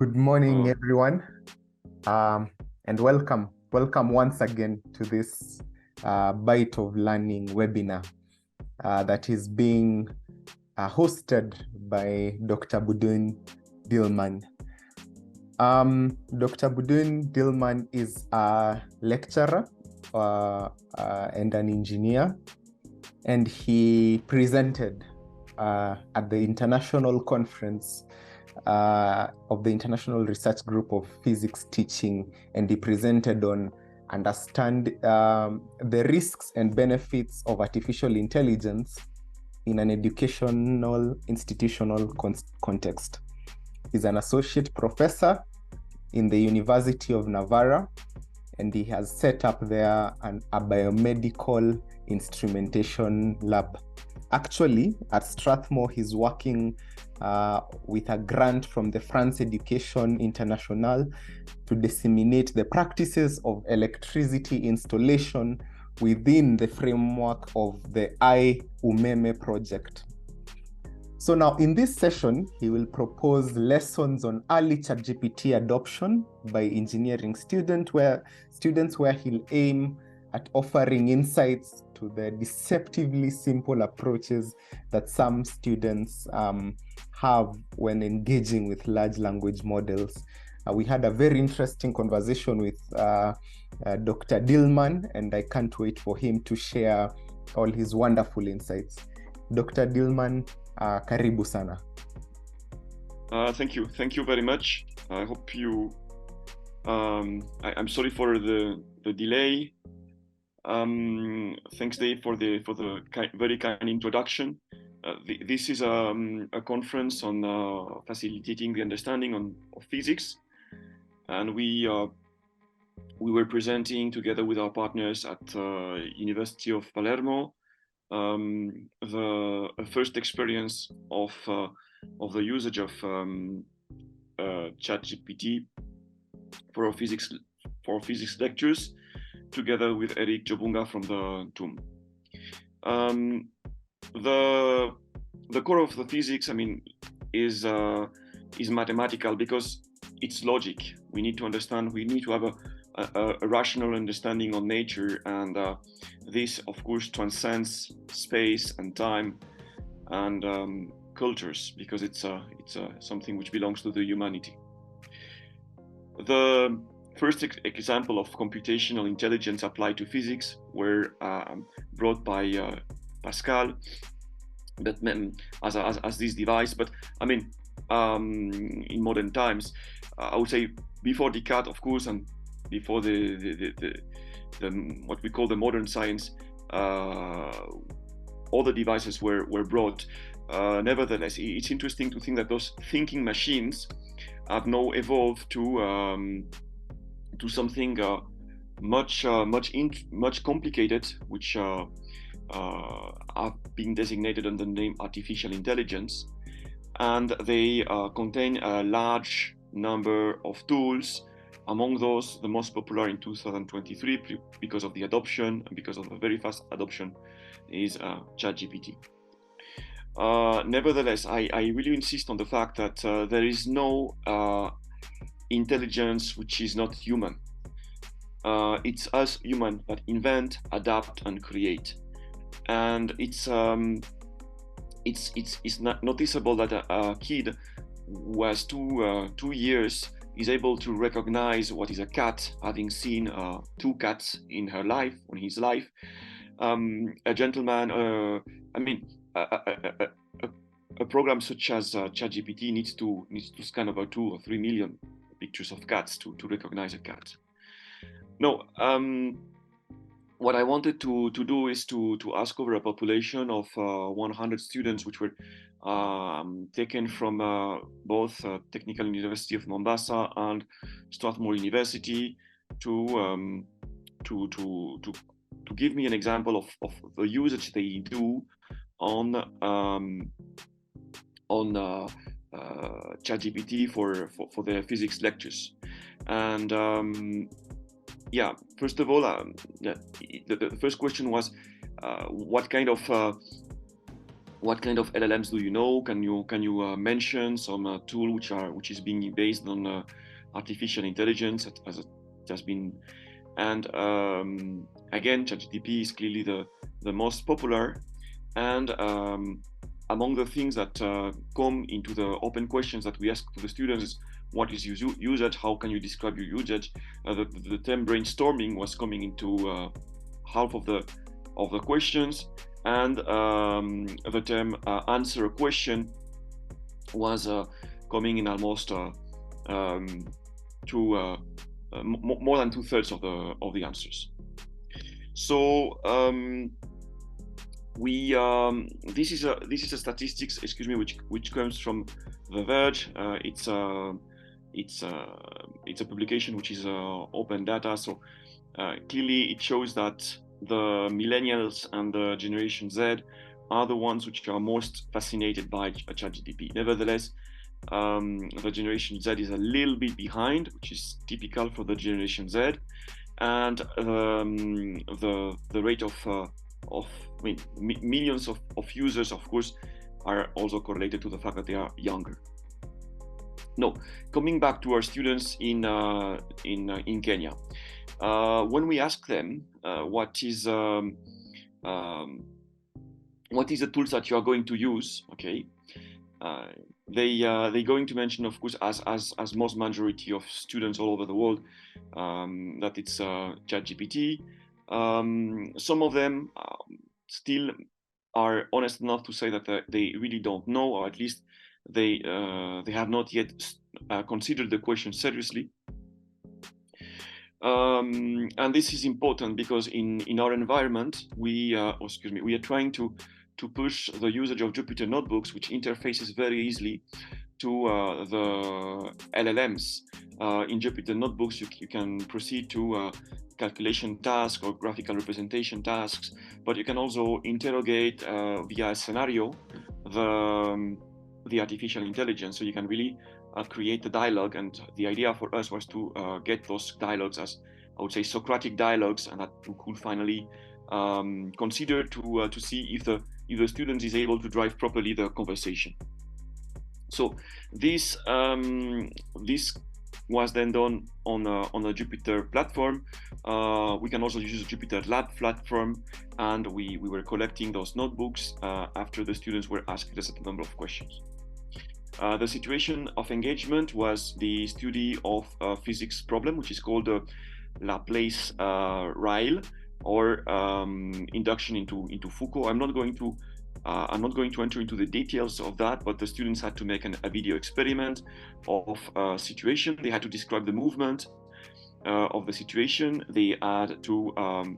Good morning, everyone, and welcome once again to this Byte of Learning webinar that is being hosted by Dr. Boudouin Dillman. Dr. Boudouin Dillman is a lecturer and an engineer, and he presented at the international conference of the International Research Group of Physics Teaching, and he presented on understand the risks and benefits of artificial intelligence in an educational institutional context. He's an associate professor in the University of Navarra, and he has set up there a biomedical instrumentation lab. Actually, at Strathmore, he's working with a grant from the France Education International to disseminate the practices of electricity installation within the framework of the I-UMEME project. So now in this session, he will propose lessons on early ChatGPT adoption by engineering students where he'll aim at offering insights to the deceptively simple approaches that some students have when engaging with large language models. We had a very interesting conversation with Dr. Dillman, and I can't wait for him to share all his wonderful insights. Dr. Dillman, karibu sana. Thank you very much. I hope you, I'm sorry for the delay. Thanks, Dave, for the very kind introduction. This is a conference on facilitating the understanding of physics, and we were presenting together with our partners at University of Palermo the first experience of the usage of ChatGPT for physics lectures, together with Eric Jobunga from the TUM. The core of the physics, is mathematical because it's logic. We need to understand. We need to have a rational understanding of nature, and this, of course, transcends space and time and cultures, because it's something which belongs to the humanity. The first example of computational intelligence applied to physics were brought by Pascal, but as this device. But in modern times, I would say before Descartes, of course, and before the what we call the modern science, all the devices were brought. Nevertheless, it's interesting to think that those thinking machines have now evolved to something much complicated, which have been designated under the name artificial intelligence, and they contain a large number of tools. Among those, the most popular in 2023, because of the adoption and because of the very fast adoption, is ChatGPT. Nevertheless, I really insist on the fact that there is no intelligence which is not human. It's us human that invent, adapt, and create. And it's not noticeable that a kid who has two years is able to recognize what is a cat, having seen two cats in his life. A gentleman, a program such as ChatGPT needs to scan over 2 or 3 million pictures of cats to recognize a cat. No, what I wanted to do is to ask over a population of 100 students, which were taken from both Technical University of Mombasa and Strathmore University, to give me an example of the usage they do on ChatGPT for their physics lectures. And first of all, the first question was what kind of what kind of LLMs do you know? Can you mention some tool which is being based on artificial intelligence as it has been? And again, ChatGPT is clearly the most popular. And among the things that come into the open questions that we ask to the students is, what is your usage? How can you describe your usage? The term brainstorming was coming into half of the questions, and the term answer a question was coming in almost to more than 2/3 of the answers. So this is a statistics, excuse me, which comes from The Verge. It's a publication which is open data. So clearly it shows that the millennials and the Generation Z are the ones which are most fascinated by ChatGPT. Nevertheless, the Generation Z is a little bit behind, which is typical for the Generation Z, and the rate of millions of users, of course, are also correlated to the fact that they are younger. No, coming back to our students in Kenya, when we ask them what is the tools that you are going to use, okay, they're going to mention, of course, as most majority of students all over the world, that it's ChatGPT. Some of them still are honest enough to say that they really don't know, or at least they have not yet considered the question seriously. And this is important because in our environment, we are trying to push the usage of Jupyter notebooks, which interfaces very easily to the LLMs. In Jupyter notebooks, you can proceed to calculation tasks or graphical representation tasks, but you can also interrogate via a scenario the artificial intelligence. So you can really create the dialogue, and the idea for us was to get those dialogues as, I would say, Socratic dialogues, and that we could finally consider to see if the student is able to drive properly the conversation. So this was then done on a Jupyter platform. We can also use a Jupyter Lab platform, and we were collecting those notebooks after the students were asked a certain number of questions. The situation of engagement was the study of a physics problem, which is called the Laplace Ryle, or induction into Foucault. I'm not going to enter into the details of that, but the students had to make a video experiment of a situation. They had to describe the movement of the situation. They had to, and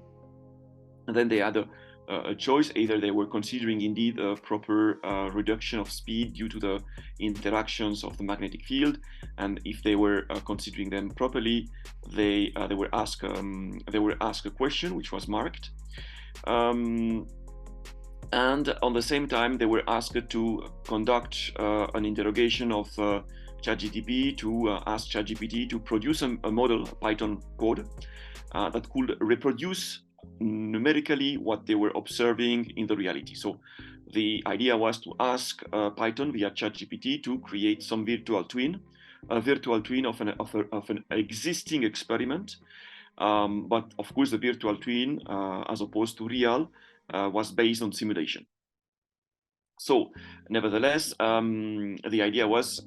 then they had a choice. Either they were considering indeed a proper reduction of speed due to the interactions of the magnetic field, and if they were considering them properly, they were asked a question which was marked. And on the same time, they were asked to conduct an interrogation of ChatGPT, to ask ChatGPT to produce a model, a Python code, that could reproduce numerically what they were observing in the reality. So the idea was to ask Python via ChatGPT to create some virtual twin, a virtual twin of an existing experiment. But of course, the virtual twin, as opposed to real, was based on simulation. So nevertheless, the idea was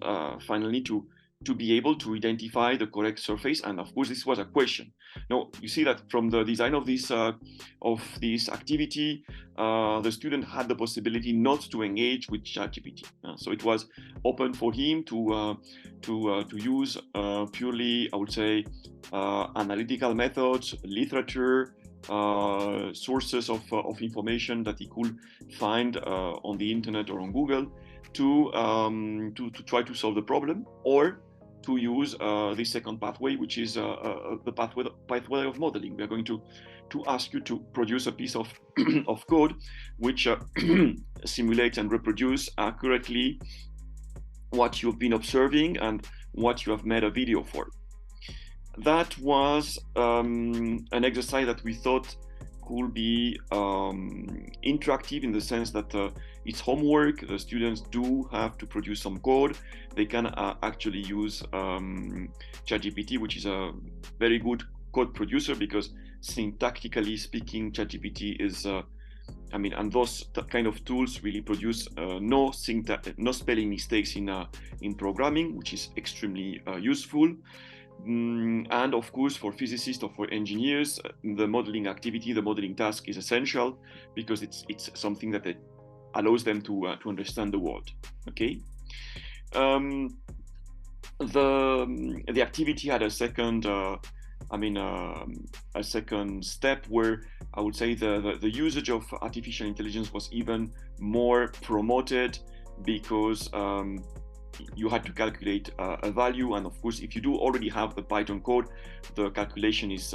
finally to be able to identify the correct surface, and of course this was a question. Now you see that from the design of this activity, the student had the possibility not to engage with ChatGPT. So it was open for him to use purely, I would say, analytical methods, literature, sources of information that he could find on the internet or on Google to try to solve the problem, or to use the second pathway, which is the pathway of modeling. We are going to ask you to produce a piece of of code which simulates and reproduce accurately what you've been observing and what you have made a video for. That was an exercise that we thought could be interactive, in the sense that it's homework. The students do have to produce some code. They can actually use ChatGPT, which is a very good code producer, because syntactically speaking, ChatGPT is and those kind of tools really produce no spelling mistakes in programming, which is extremely useful. And of course, for physicists or for engineers, the modeling activity, the modeling task is essential, because it's something that allows them to understand the world. Okay. The activity had a second a second step, where I would say the usage of artificial intelligence was even more promoted, because you had to calculate a value, and of course, if you do already have the Python code, the calculation is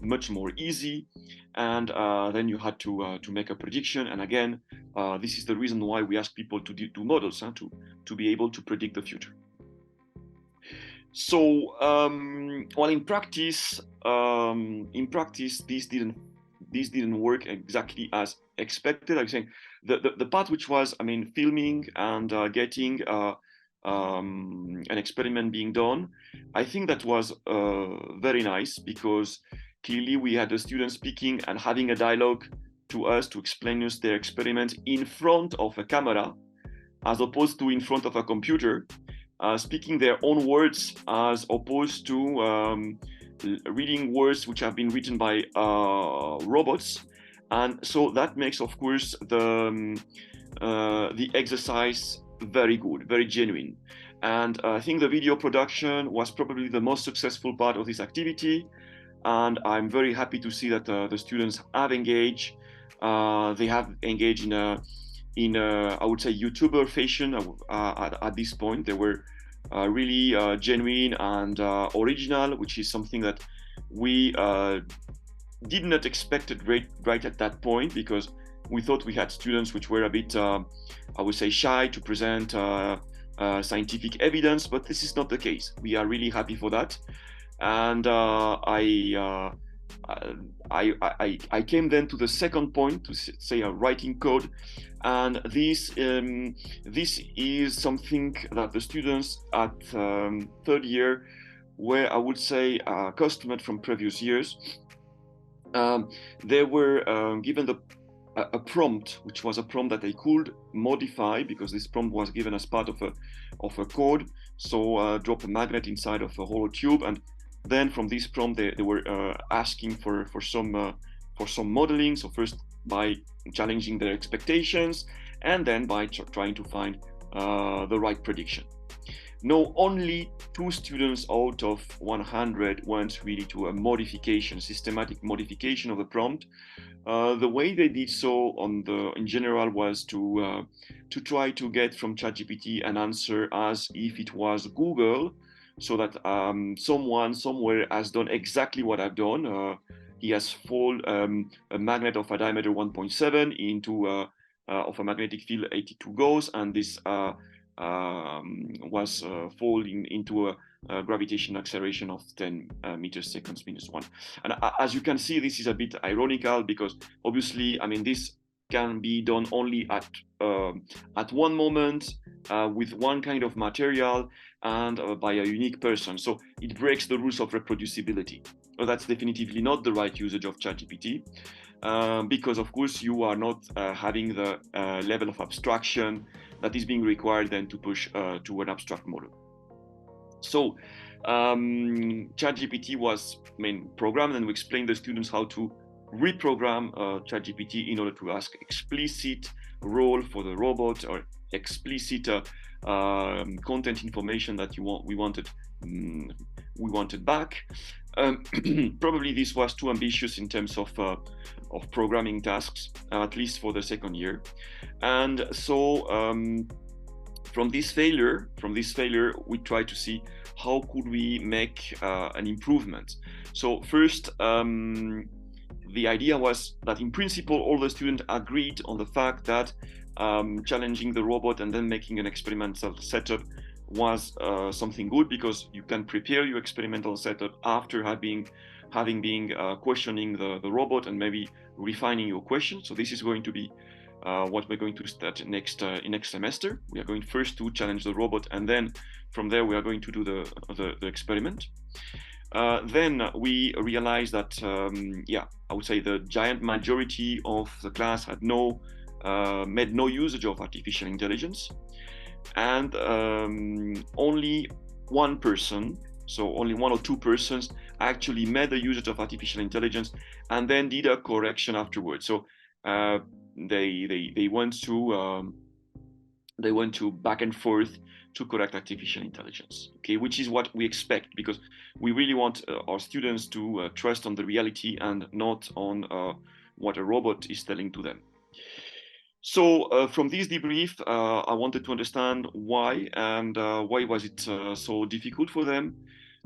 much more easy, and then you had to make a prediction. And again, this is the reason why we ask people to do models, to be able to predict the future. So, well, in practice, this didn't work exactly as expected. I'm saying the part which was, filming and getting an experiment being done, I think that was very nice, because clearly we had the students speaking and having a dialogue to us to explain us their experiment in front of a camera, as opposed to in front of a computer. Speaking their own words, as opposed to reading words which have been written by robots. And so that makes, of course, the exercise very good, very genuine. And I think the video production was probably the most successful part of this activity. And I'm very happy to see that the students have engaged. They have engaged in a, I would say, YouTuber fashion at this point. They were really genuine and original, which is something that we did not expect it right at that point, because we thought we had students which were a bit, I would say, shy to present scientific evidence, but this is not the case. We are really happy for that. And I came then to the second point, to say writing code, and this is something that the students at third year were, I would say, accustomed from previous years. They were given a prompt, which was a prompt that they could modify, because this prompt was given as part of a code. So drop a magnet inside of a hollow tube, and then from this prompt they were asking for some modeling. So first by challenging their expectations, and then by trying to find the right prediction. No, only 2 students out of 100 went really to a modification, systematic modification of the prompt. The way they did so in general was to try to get from ChatGPT an answer as if it was Google, so that someone somewhere has done exactly what I've done. He has folded a magnet of a diameter 1.7 into of a magnetic field 82 Gauss, and this was folding into a gravitational acceleration of 10 meters seconds minus 1. And as you can see, this is a bit ironical, because obviously, this can be done only at one moment with one kind of material and by a unique person. So it breaks the rules of reproducibility. So that's definitively not the right usage of ChatGPT, because of course you are not having the level of abstraction that is being required then to push to an abstract model. So ChatGPT was programmed, and we explained to the students how to reprogram ChatGPT in order to ask explicit role for the robot, or explicit content information that we wanted back. Probably this was too ambitious in terms of programming tasks, at least for the second year. And so from this failure, we tried to see how could we make an improvement. So first, the idea was that in principle, all the students agreed on the fact that challenging the robot and then making an experimental setup was something good, because you can prepare your experimental setup after having been questioning the robot and maybe refining your question. So this is going to be what we're going to start next in next semester. We are going first to challenge the robot, and then from there we are going to do the experiment. Then we realized that, yeah, I would say the giant majority of the class had made no usage of artificial intelligence, and only one person, so only one or two persons, actually made the usage of artificial intelligence and then did a correction afterwards. So they went to back and forth to correct artificial intelligence, okay, which is what we expect, because we really want our students to trust on the reality and not on what a robot is telling to them. So from this debrief, I wanted to understand why, and why was it so difficult for them.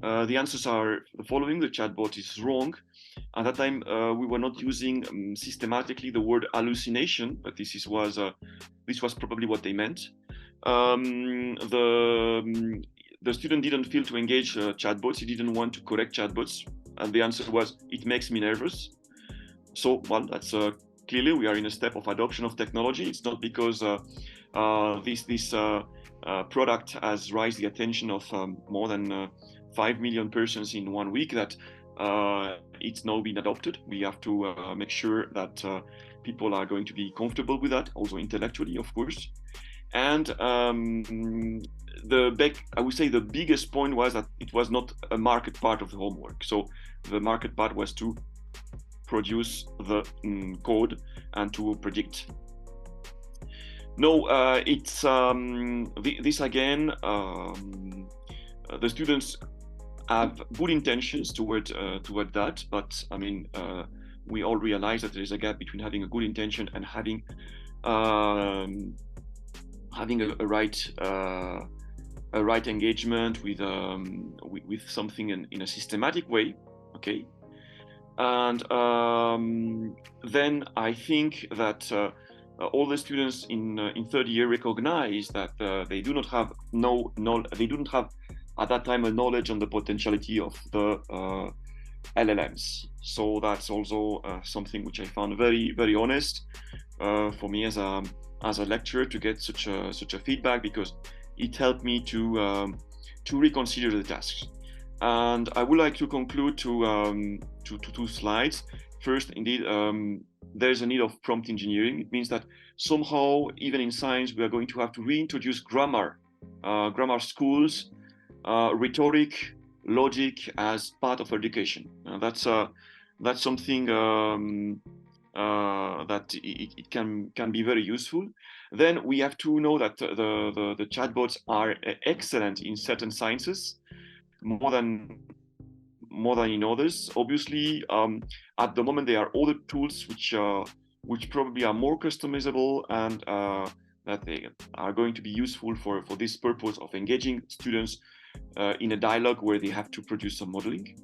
The answers are the following: the chatbot is wrong. At that time, we were not using systematically the word hallucination, but this was probably what they meant. The student didn't feel to engage chatbots. He didn't want to correct chatbots, and the answer was, "It makes me nervous." So, well, that's clearly we are in a step of adoption of technology. It's not because this product has raised the attention of more than 5 million persons in 1 week that it's now been adopted. We have to make sure that people are going to be comfortable with that, also intellectually, of course. And I would say the biggest point was that it was not a market part of the homework. So the market part was to produce the code and to predict. No, it's this again. The students have good intentions toward that, but I mean, we all realize that there is a gap between having a good intention and having a right engagement with something in a systematic way. Okay. And then I think that all the students in third year recognize that they do not have they didn't have at that time a knowledge on the potentiality of the LLMs. So that's also something which I found very, very honest for me as a lecturer to get such a feedback, because it helped me to reconsider the tasks. And I would like to conclude to two slides. First, indeed, there's a need of prompt engineering. It means that somehow, even in science, we are going to have to reintroduce grammar schools, rhetoric, logic as part of education. That's something that it can be very useful. Then we have to know that the chatbots are excellent in certain sciences, more than in others. Obviously, at the moment there are other tools which probably are more customizable and that they are going to be useful for this purpose of engaging students in a dialogue where they have to produce some modeling.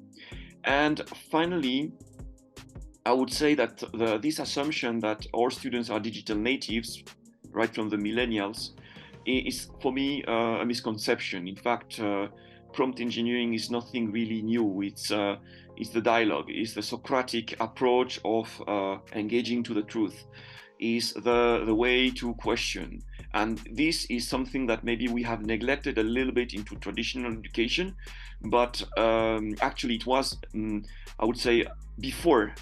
And finally, I would say that this assumption that our students are digital natives, right from the millennials, is for me a misconception. In fact, prompt engineering is nothing really new. It's the dialogue, it's the Socratic approach of engaging to the truth, is the way to question. And this is something that maybe we have neglected a little bit into traditional education, but actually it was, I would say, before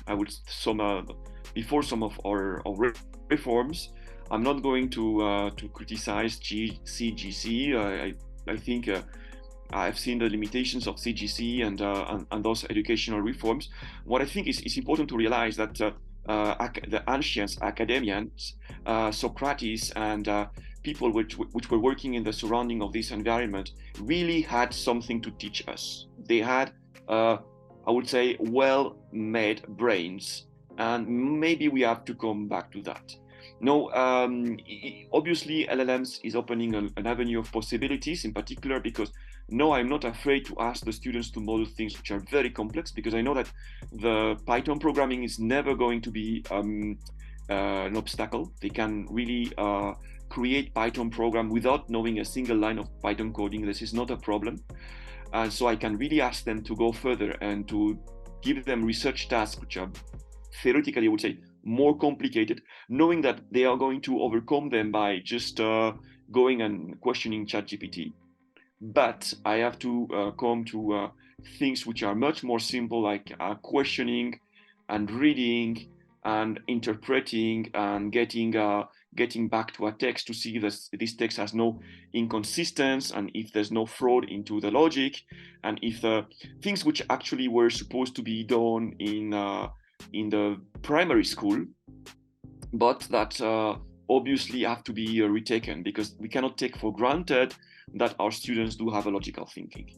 some of our reforms. I'm not going to criticize CGC. I think I've seen the limitations of CGC and those educational reforms. What I think is important to realize that the ancient academians, Socrates, and people which were working in the surrounding of this environment really had something to teach us. They had, I would say, well-made brains, and maybe we have to come back to that. No, obviously LLMs is opening an avenue of possibilities, in particular because no, I'm not afraid to ask the students to model things which are very complex, because I know that the Python programming is never going to be an obstacle. They can really create Python program without knowing a single line of Python coding. This is not a problem. And so I can really ask them to go further and to give them research tasks which are theoretically, I would say, more complicated, knowing that they are going to overcome them by just going and questioning ChatGPT. But I have to come to things which are much more simple, like questioning and reading and interpreting and getting back to a text to see this text has no inconsistency, and if there's no fraud into the logic, and if things which actually were supposed to be done in the primary school, but that obviously have to be retaken, because we cannot take for granted that our students do have a logical thinking.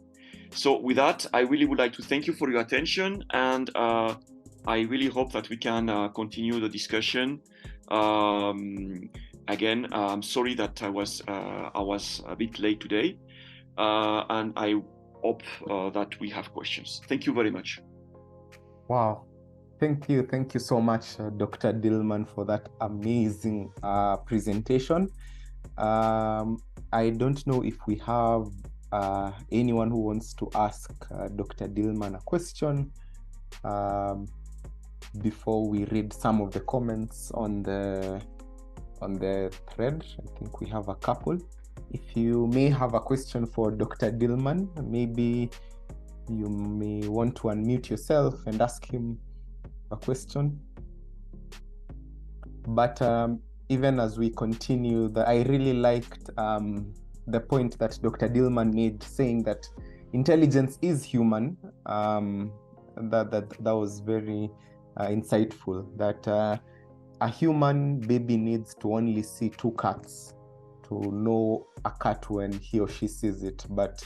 So with that, I really would like to thank you for your attention, and I really hope that we can continue the discussion. Again, I'm sorry that I was a bit late today, and I hope that we have questions. Thank you very much. Wow. Thank you so much, Dr. Dillman, for that amazing presentation. I don't know if we have anyone who wants to ask Dr. Dillman a question before we read some of the comments on the thread. I think we have a couple. If you may have a question for Dr. Dillman, maybe you may want to unmute yourself and ask him a question. But even as we continue, I really liked the point that Dr. Dillman made, saying that intelligence is human. That was very insightful, that a human baby needs to only see 2 cats to know a cat when he or she sees it, but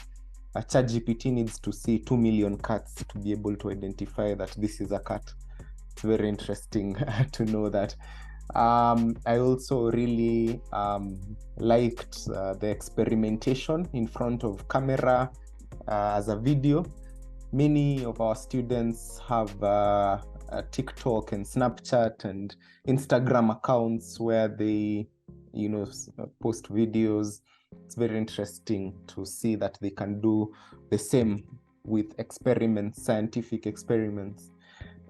a ChatGPT needs to see 2 million cats to be able to identify that this is a cat. It's very interesting to know that. I also really liked the experimentation in front of camera as a video. Many of our students have TikTok and Snapchat and Instagram accounts where they, post videos. It's very interesting to see that they can do the same with experiments, scientific experiments,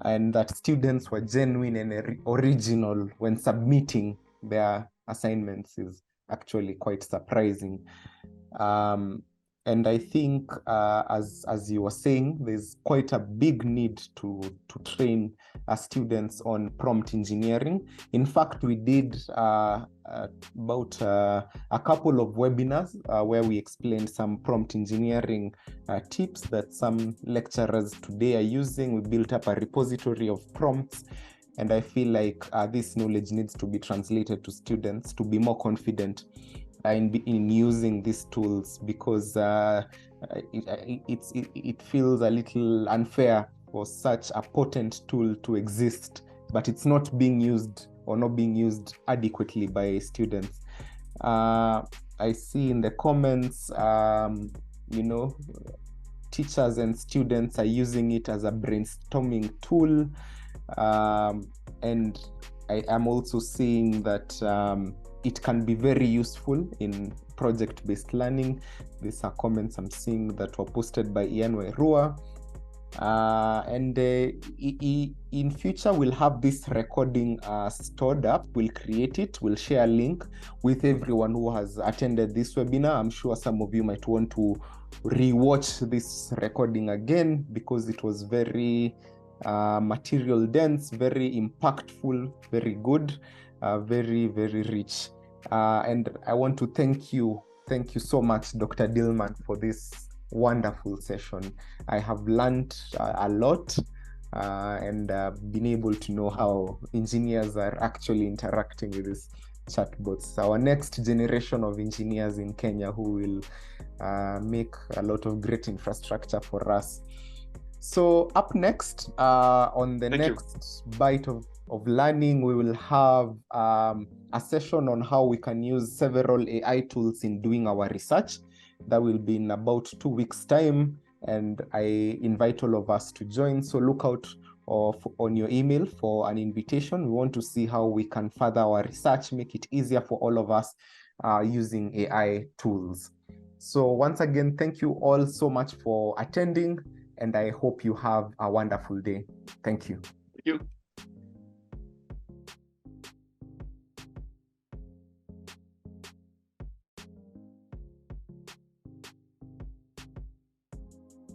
and that students were genuine and original when submitting their assignments is actually quite surprising. And I think, as you were saying, there's quite a big need to train students on prompt engineering. In fact, we did about a couple of webinars where we explained some prompt engineering tips that some lecturers today are using. We built up a repository of prompts, and I feel like this knowledge needs to be translated to students to be more confident in using these tools, because it feels a little unfair for such a potent tool to exist, but it's not being used or not being used adequately by students. I see in the comments, teachers and students are using it as a brainstorming tool, and I am also seeing that it can be very useful in project-based learning. These are comments I'm seeing that were posted by Ian Wairua. And in future, we'll have this recording stored up. We'll create it. We'll share a link with everyone who has attended this webinar. I'm sure some of you might want to rewatch this recording again, because it was very material dense, very impactful, very good. Very, very rich. And I want to thank you so much, Dr. Dillman, for this wonderful session. I have learned a lot and been able to know how engineers are actually interacting with these chatbots. Our next generation of engineers in Kenya who will make a lot of great infrastructure for us. So up next, on the next Byte of Learning, we will have a session on how we can use several AI tools in doing our research. That will be in about 2 weeks' time, and I invite all of us to join. So look out on your email for an invitation. We want to see how we can further our research, make it easier for all of us using AI tools. So once again, thank you all so much for attending, and I hope you have a wonderful day. Thank you. Thank you.